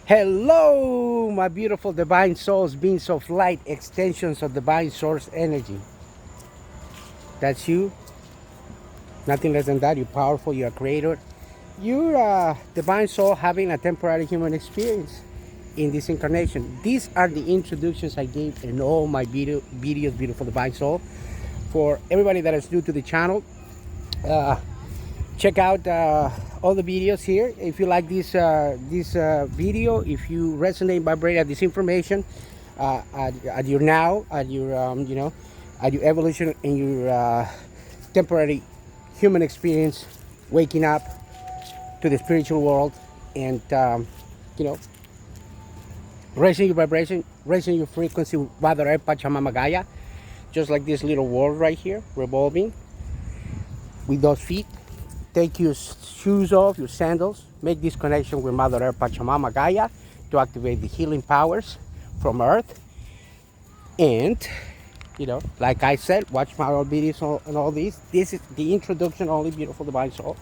Hello, my beautiful divine souls, beings of light, extensions of divine source energy. That's you. Nothing less than that. You're powerful. You're a creator. You're a divine soul having a temporary human experience in this incarnation. These are the introductions I gave in all my videos, beautiful divine soul. For everybody that is new to the channel, check out all the videos here. If you like this video, if you resonate, vibrate at this information, at your now, at your at your evolution in your temporary human experience, waking up to the spiritual world, and you know, raising your vibration, raising your frequency with Mother Earth, Pachamama Gaia, just like this little world right here, revolving with those feet. Take your shoes off, your sandals, make this connection with Mother Earth, Pachamama Gaia, to activate the healing powers from Earth. And, like I said, watch my old videos and all these. This is the introduction only, beautiful divine soul.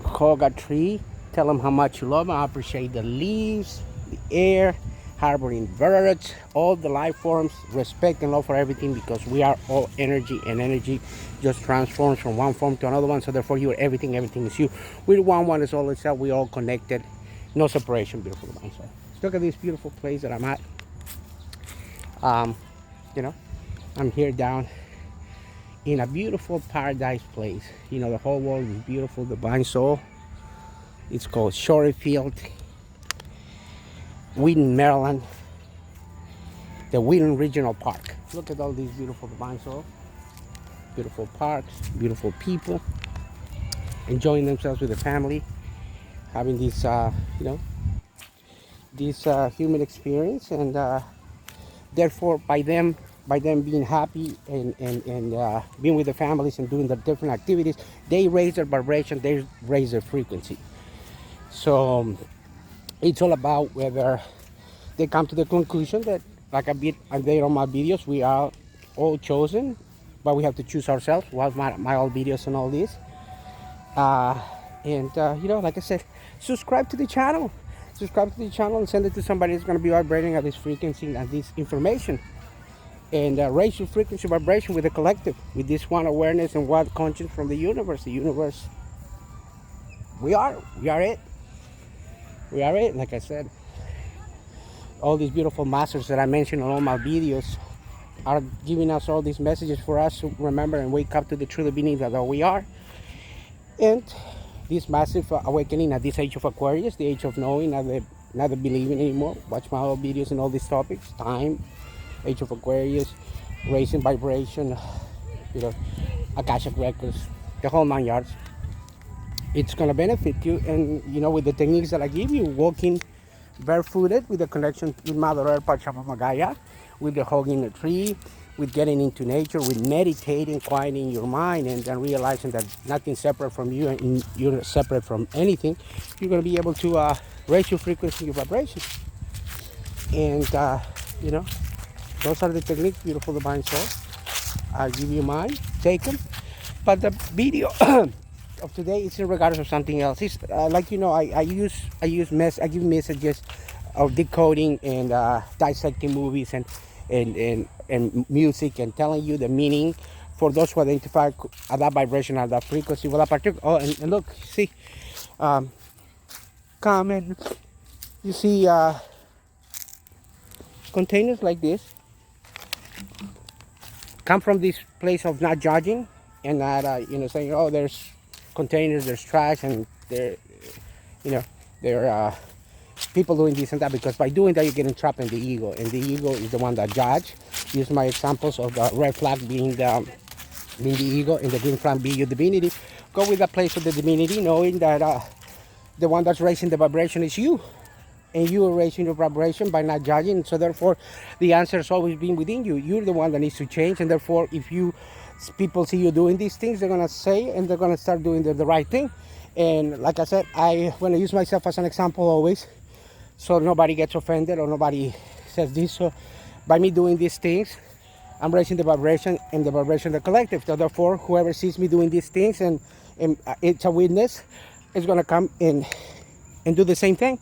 Hug a tree, tell them how much you love them. I appreciate the leaves, the air, harboring birds, all the life forms, respect and love for everything, because we are all energy, and energy just transforms from one form to another one. So therefore you are everything, everything is you. We're one is all itself. We all connected, no separation, beautiful divine soul. Look at this beautiful place that I'm at. I'm here down in a beautiful paradise place. The whole world is beautiful, divine soul. It's called Shorefield, Wheaton, Maryland, the Wheaton Regional Park. Look at all these beautiful divine souls, beautiful parks, beautiful people, enjoying themselves with the family, having this, this human experience, and therefore by them being happy and being with the families and doing the different activities, they raise their vibration, they raise their frequency. So it's all about whether they come to the conclusion that, like I did on my videos, we are all chosen, but we have to choose ourselves. Watch my old videos and all this. Like I said, subscribe to the channel. Subscribe to the channel and send it to somebody that's going to be vibrating at this frequency and this information. And raise your frequency vibration with the collective, with this one awareness and one conscience from the universe. The universe, we are it. We are it, like I said. All these beautiful masters that I mentioned in all my videos are giving us all these messages for us to remember and wake up to the true being that we are. And this massive awakening at this age of Aquarius, the age of knowing, not the believing anymore. Watch my old videos and all these topics. Time, age of Aquarius, raising vibration, Akashic records, the whole 9 yards. It's gonna benefit you, and with the techniques that I give you, walking barefooted with the connection with Mother Earth, Pachamama Gaia, with the hugging a tree, with getting into nature, with meditating, quieting your mind, and then realizing that nothing's separate from you and you're not separate from anything. You're gonna be able to raise your frequency, your vibration, and those are the techniques, beautiful divine soul. I'll give you mine, take them. But the video of today is in regards of something else. It's I give messages of decoding and dissecting movies and music, and telling you the meaning for those who identify at that vibration, at that frequency, with a particular. Oh, and look, see, come and you see containers like this come from this place of not judging and not saying, oh, there's containers, there's trash, and there are people doing this and that, because by doing that you're getting trapped in the ego, and the ego is the one that judge. Use my examples of the red flag being the ego, and the green flag being your divinity. Go with the place of the divinity, knowing that the one that's raising the vibration is you, and you are raising your vibration by not judging. So therefore the answer has always been within you. You're the one that needs to change, and therefore if people see you doing these things, they're gonna say, and they're gonna start doing the right thing. And like I said, I want to use myself as an example always, so nobody gets offended or nobody says this. So by me doing these things, I'm raising the vibration, and the vibration of the collective. So therefore whoever sees me doing these things and it's a witness, is gonna come in and do the same thing.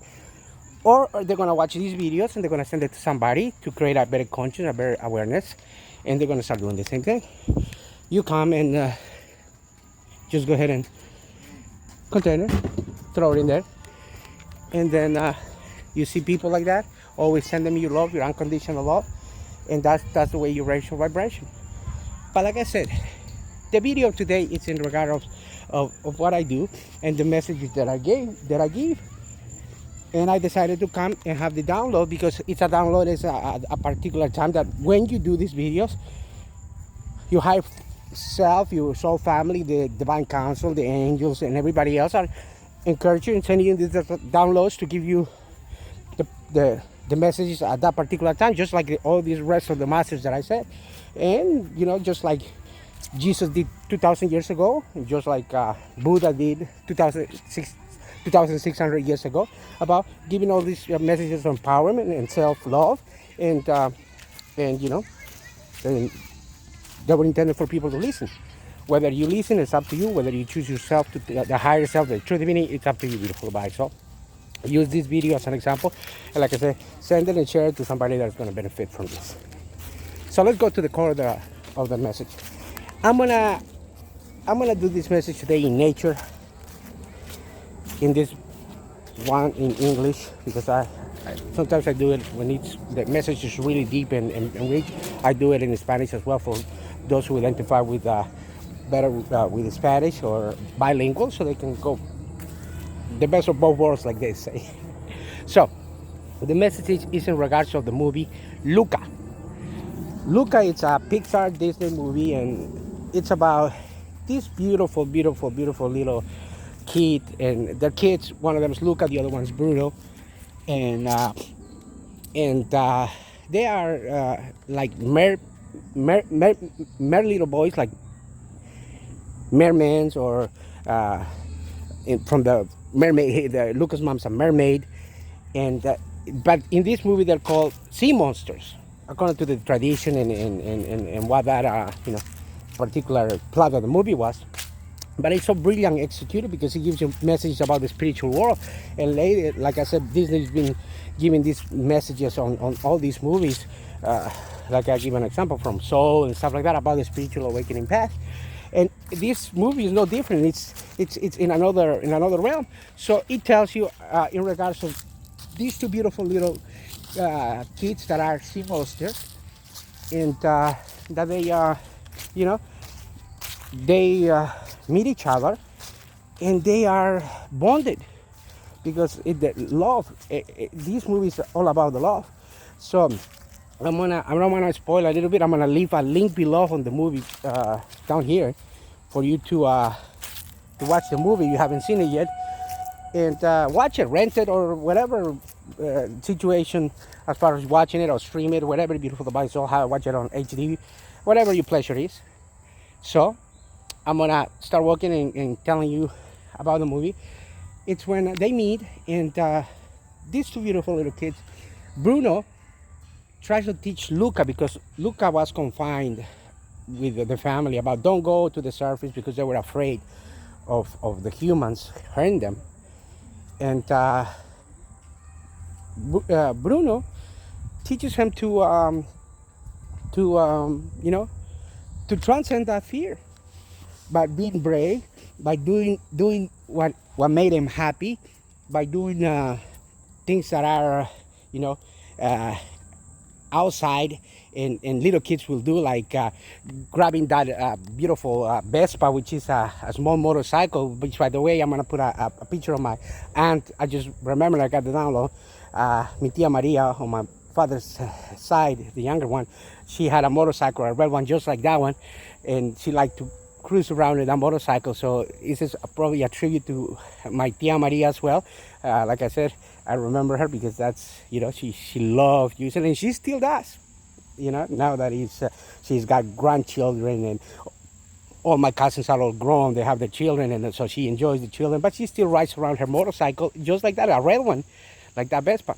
or they're gonna watch these videos and they're gonna send it to somebody to create a better conscience, a better awareness, and they're gonna start doing the same thing. You come and just go ahead and container, throw it in there, and then you see people like that. Always send them your love, your unconditional love, and that's the way you raise your vibration. But like I said, the video today is in regard of what I do and the messages that I give. And I decided to come and have the download because it's a download is a particular time that when you do these videos, your higher self, your soul family, the divine council, the angels, and everybody else are encouraging and sending you these downloads to give you the messages at that particular time, just like all these rest of the masters that I said. And just like Jesus did 2,000 years ago, and just like Buddha did 2,600 years ago, about giving all these messages of empowerment and self-love, and and they were intended for people to listen. Whether you listen, it's up to you. Whether you choose yourself to the higher self, the true divinity, it's up to you, beautiful body. So use this video as an example, and like I said, send it and share it to somebody that's going to benefit from this. So let's go to the core of the message. I'm gonna do this message today in nature, in this one in English, because I sometimes I do it when the message is really deep and rich. I do it in Spanish as well for those who identify with better with Spanish or bilingual, so they can go the best of both worlds, like they say. So the message is in regards of the movie Luca. Luca, it's a Pixar Disney movie, and it's about this beautiful little kid, and their kids. One of them is Luca, the other one's Bruno, and they are like mer little boys, like mermaids, or from the mermaid. Luca's mom's a mermaid, and but in this movie they're called sea monsters, according to the tradition and what that particular plot of the movie was. But it's so brilliantly executed because it gives you messages about the spiritual world. And later, like I said, Disney's been giving these messages on all these movies. Like I give an example from Soul and stuff like that about the spiritual awakening path. And this movie is no different. It's in another realm. So it tells you in regards to these two beautiful little kids that are sea monsters, and that they meet each other, and they are bonded because the love. These movies are all about the love. So I don't want to spoil a little bit. I'm gonna leave a link below on the movie down here for you to watch the movie. You haven't seen it yet, and watch it, rent it, or whatever situation as far as watching it or stream it, whatever. Beautiful device, or how watch it on HD, whatever your pleasure is. So I'm gonna start walking and telling you about the movie. It's when they meet, and these two beautiful little kids, Bruno tries to teach Luca, because Luca was confined with the family about don't go to the surface because they were afraid of the humans hurting them. And Bruno teaches him to transcend that fear by being brave, by doing what made him happy, by doing things that are outside and little kids will do, like grabbing that beautiful Vespa, which is a small motorcycle, which, by the way, I'm gonna put a picture of my aunt. I just remember I got the download. Mi tia Maria, on my father's side, the younger one, she had a motorcycle, a red one just like that one, and she liked to cruise around in that motorcycle. So this is probably a tribute to my tia Maria as well. Like I said, I remember her because that's, she loved using it, and she still does. Now that she's got grandchildren, and all my cousins are all grown, they have their children, and so she enjoys the children, but she still rides around her motorcycle just like that, a red one, like that Vespa.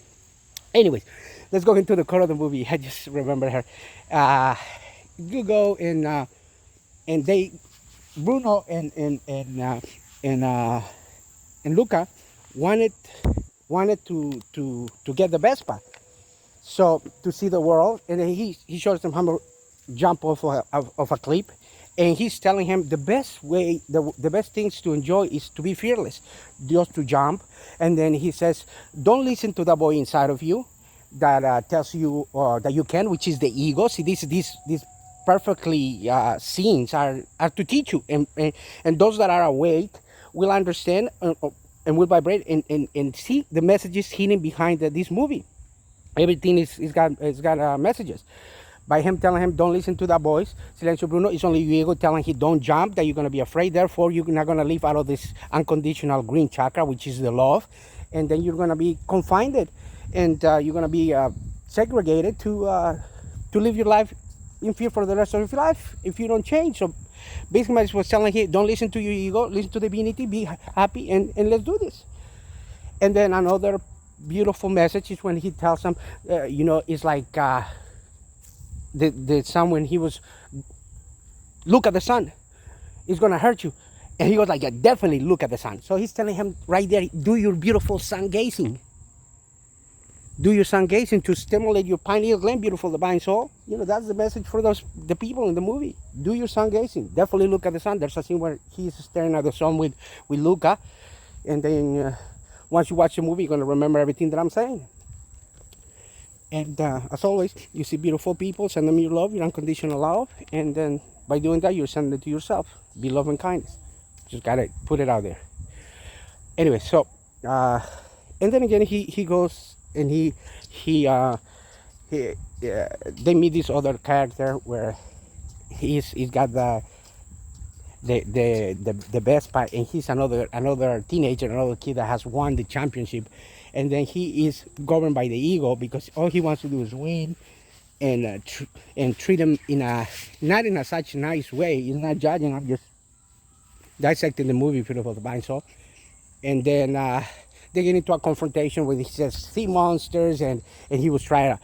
Anyways, let's go into the core of the movie. I just remember her. You go and they, Bruno and Luca wanted wanted to get the best part. So to see the world, and then he shows them how to jump off of a cliff, and he's telling him the best way, the best things to enjoy is to be fearless, just to jump. And then he says, don't listen to the boy inside of you that tells you that you can, which is the ego. See, these perfectly scenes are to teach you, and those that are awake will understand and will vibrate and see the messages hidden behind this movie. Everything is got messages. By him telling him, don't listen to that voice, Silencio Bruno, it's only your ego telling him, don't jump, that you're going to be afraid. Therefore, you're not going to live out of this unconditional green chakra, which is the love. And then you're going to be confined. And you're going to be segregated to live your life in fear for the rest of your life if you don't change. So basically, I was telling him, don't listen to your ego, listen to the divinity, be happy, and let's do this. And then another beautiful message is when he tells them, it's like the sun when he was, look at the sun, it's gonna hurt you. And he was like, yeah, definitely look at the sun. So he's telling him right there, do your beautiful sun gazing. Do your sun gazing to stimulate your pineal gland, beautiful divine soul. That's the message for the people in the movie. Do your sun gazing. Definitely look at the sun. There's a scene where he's staring at the sun with Luca. And then once you watch the movie, you're going to remember everything that I'm saying. And as always, you see beautiful people, send them your love, your unconditional love. And then by doing that, you're sending it to yourself. Be love and kindness. Just got to put it out there. Anyway, so, and then again, he goes and they meet this other character where he's got the best part, and he's another teenager, another kid that has won the championship, and then he is governed by the ego because all he wants to do is win, and treat him not in such a nice way. He's not judging. I'm just dissecting the movie, beautiful divine soul. And then they get into a confrontation where he says sea monsters, and he was trying to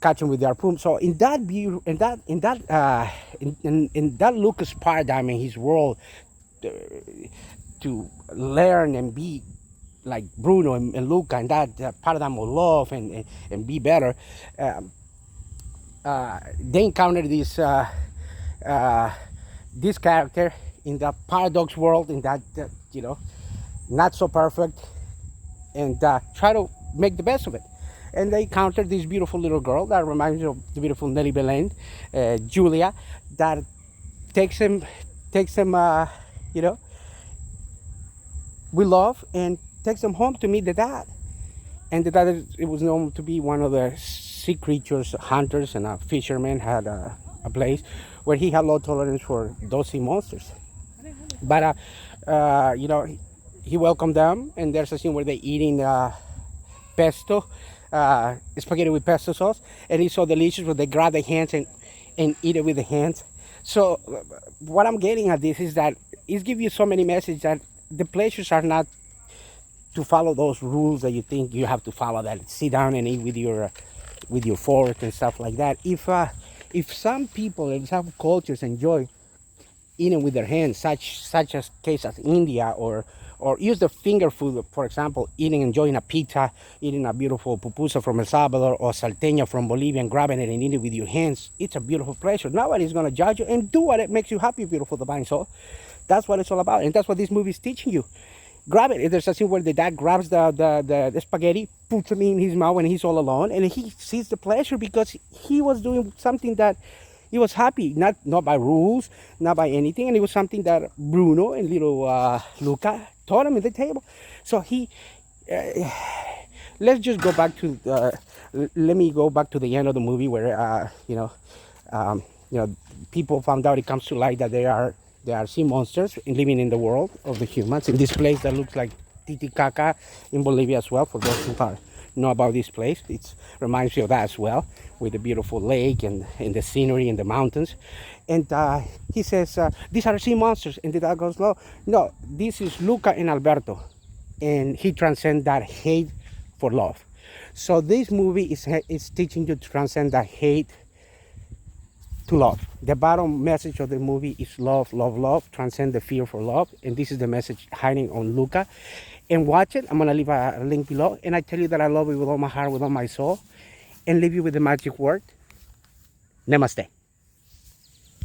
catch him with the harpoon. So in that view, in that Lucas paradigm in his world, to learn and be like Bruno and Luca, and that paradigm of love and be better, they encountered this character in the paradox world, in that not so perfect, and try to make the best of it. And they encountered this beautiful little girl that reminds me of the beautiful Nelly Belen, Julia, that takes him, with love, and takes him home to meet the dad. And the dad, it was known to be one of the sea creatures, hunters, and a fisherman, had a place where he had low tolerance for those sea monsters. But he welcomed them, and there's a scene where they're eating pesto, spaghetti with pesto sauce, and it's so delicious where they grab the hands and eat it with the hands. So what I'm getting at this is that it gives you so many messages that the pleasures are not to follow those rules that you think you have to follow, that sit down and eat with your fork and stuff like that. If some people and some cultures enjoy eating with their hands, such as case as India, or use the finger food, for example, enjoying a pizza, eating a beautiful pupusa from El Salvador or salteña from Bolivia, and grabbing it and eating it with your hands, it's a beautiful pleasure. Nobody's going to judge you, and do what it makes you happy, beautiful divine soul. That's what it's all about, and that's what this movie is teaching you. Grab it. There's a scene where the dad grabs the spaghetti, puts it in his mouth when he's all alone, and he sees the pleasure because he was doing something that he was happy, not by rules, not by anything, and it was something that Bruno and little Luca taught him at the table. So let's just go back to let me go back to the end of the movie where people found out, it comes to light that there are sea monsters living in the world of the humans, in this place that looks like Titicaca in Bolivia as well. For those who know about this place, it reminds me of that as well, with the beautiful lake and the scenery and the mountains. And he says, these are sea monsters. And the dad goes, no, this is Luca and Alberto. And he transcends that hate for love. So this movie is teaching you to transcend that hate to love. The bottom message of the movie is love, love, love. Transcend the fear for love. And this is the message hiding on Luca. And watch it. I'm going to leave a link below. And I tell you that I love you with all my heart, with all my soul. And leave you with the magic word. Namaste.